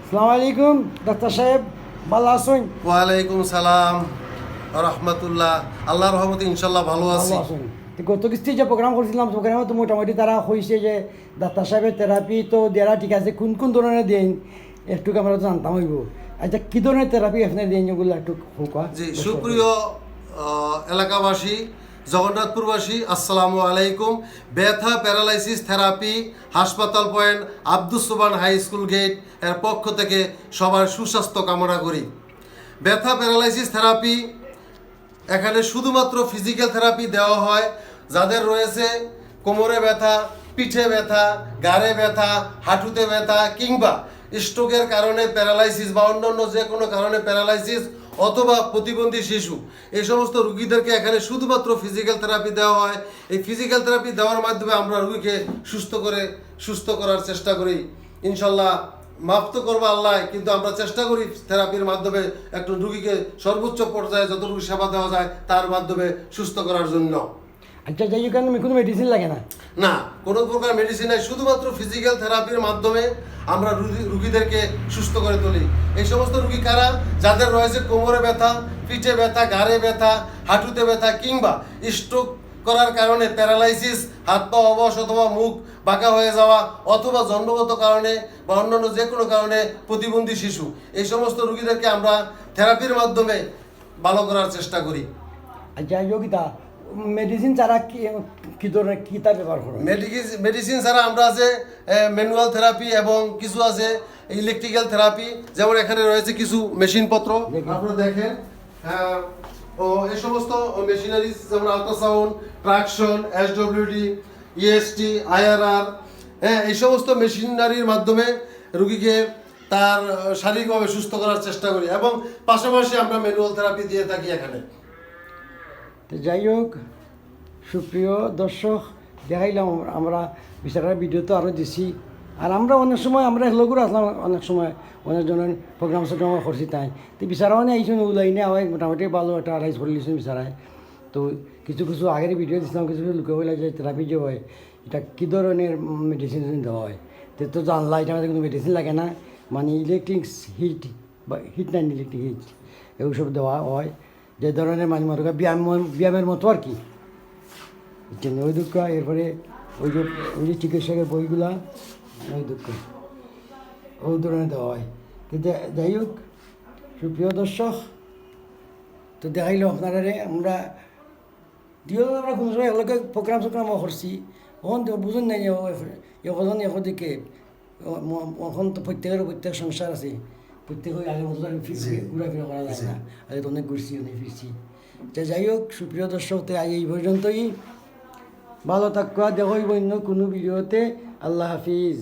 আসসালামু আলাইকুম ডাক্তার সাহেব, ভালো আছেন? ওয়ালাইকুম সালাম রহমতুল্লাহ। আল্লাহর রহমতে ইনশাল্লাহ ভালো ভালো আছি। আছেন? তো গত কিস্তি যে প্রোগ্রাম করছিলাম প্রোগ্রামে তো মোটামুটি তারা হয়েছে যে ডাক্তার সাহেবের থেরাপি তো দেওয়া ঠিক আছে, কোন কোন ধরনের দেন একটু আমরা তো জানতাম হইব। আচ্ছা, কী ধরনের থেরাপি আপনার দেন এগুলো একটু হোক। জি, সুপ্রিয় এলাকাবাসী, জগন্নাথপুরবাসী, আসসালামু আলাইকুম। ব্যথা প্যারালাইসিস থেরাপি হাসপাতাল পয়েন্ট আব্দুস সুবহান হাই স্কুল গেট এর পক্ষ থেকে সবার সুস্বাস্থ্য কামনা করি। ব্যথা প্যারালাইসিস থেরাপি এখানে শুধুমাত্র ফিজিক্যাল থেরাপি দেওয়া হয়। যাদের রয়েছে কোমরে ব্যথা, পিঠে ব্যথা, ঘাড়ে ব্যথা, হাঁটুতে ব্যথা কিংবা স্ট্রোকের কারণে প্যারালাইসিস বা অন্যান্য যে কোনো কারণে প্যারালাইসিস অথবা প্রতিবন্ধী শিশু, এই সমস্ত রুগীদেরকে এখানে শুধুমাত্র ফিজিক্যাল থেরাপি দেওয়া হয়। এই ফিজিক্যাল থেরাপি দেওয়ার মাধ্যমে আমরা রুগীকে সুস্থ করার চেষ্টা করি। ইনশাল্লাহ মাফ তো করবো আল্লাহ, কিন্তু আমরা চেষ্টা করি থেরাপির মাধ্যমে একটু রুগীকে সর্বোচ্চ পর্যায়ে যতটুকু সেবা দেওয়া যায় তার মাধ্যমে সুস্থ করার জন্য। আচ্ছা, যাই হোক, কোনো মেডিসিন লাগে না? না, কোনো প্রকার মেডিসিন নাই, শুধুমাত্র ফিজিক্যাল থেরাপির মাধ্যমে আমরা রুগীদেরকে সুস্থ করে তুলি। এই সমস্ত রুগী কারা? যাদের রয়েছে কোমরে ব্যথা, পিঠে ব্যথা, ঘাড়ে ব্যথা, হাঁটুতে ব্যথা কিংবা স্ট্রোক করার কারণে প্যারালাইসিস, হাত পা অবশ অথবা মুখ বাঁকা হয়ে যাওয়া অথবা জন্মগত কারণে বা অন্যান্য যে কোনো কারণে প্রতিবন্ধী শিশু, এই সমস্ত রুগীদেরকে আমরা থেরাপির মাধ্যমে ভালো করার চেষ্টা করি। আচ্ছা, যোগিতা মেডিসিন ছাড়া কি কী ধরনের কী তা ব্যবহার করো? মেডিসিন ছাড়া আমরা আছে ম্যানুয়াল থেরাপি এবং কিছু আছে ইলেকট্রিক্যাল থেরাপি। যেমন এখানে রয়েছে কিছু মেশিনপত্র, আপনারা দেখেন। ও এই সমস্ত মেশিনারিজ যেমন আল্ট্রাসাউন্ড, ট্রাকশন, এসডব্লিউডি, ইএসটি, আইআরআর, এই সমস্ত মেশিনারির মাধ্যমে রুগীকে তার শারীরিকভাবে সুস্থ করার চেষ্টা করি এবং পাশাপাশি আমরা ম্যানুয়াল থেরাপি দিয়ে থাকি এখানে। তো যাই হোক, সুপ্রিয় দর্শক, দেখাইলাম আমরা বিচারার ভিডিও তো আরও দিছি। আর আমরা অনেক সময় আমরা এগুলো আসলাম, অনেক সময় অনেক জনের প্রোগ্রাম সোগ্রাম করছি তাই তো বিচারা মানে এইসব ওলাই নিয়ে হয় মোটামুটি ভালো একটা রাইজ করে লিখছেন বিচারায়। তো কিছু কিছু আগের ভিডিও দিচ্ছিলাম, কিছু কিছু লুকে বলে যে থেরাপি যে হয় এটা কী ধরনের মেডিসিন দেওয়া হয়। তো জানলা এটা আমাদের কোনো মেডিসিন লাগে না, মানে ইলেকট্রিক হিট বা হিট নাই, ইলেকট্রিক হিট এইসব দেওয়া হয়, যে ধরনের মানে মনে করেন ব্যায়ামের মতো আর কি। ওই দুঃখ, এরপরে ওই যে চিকিৎসকের বইগুলা ওই দুঃখ ওই ধরনের দেওয়া হয়। কিন্তু যাই হোক, সুপ্রিয় দর্শক, তো দেখাইলো আপনারা আমরা দিও আমরা কোনো সময় এগুলোকে প্রোগ্রাম সোগ্রামও করছি। ওখান তো বুঝুন নাই যে এখন দিকে এখন তো প্রত্যেক সংসার আছে, প্রত্যেক ওই আগের মতো ফিরছি, ঘোরাফেরা করা যায় না। আগে তো অনেক ঘুরছি, অনেক ফিরছি। যাই হোক, সুপ্রিয় দর্শক, তো এই পর্যন্তই। ভালো থাকুয়া, দেখো অন্য কোনো ভিডিওতে। আল্লাহ হাফিজ।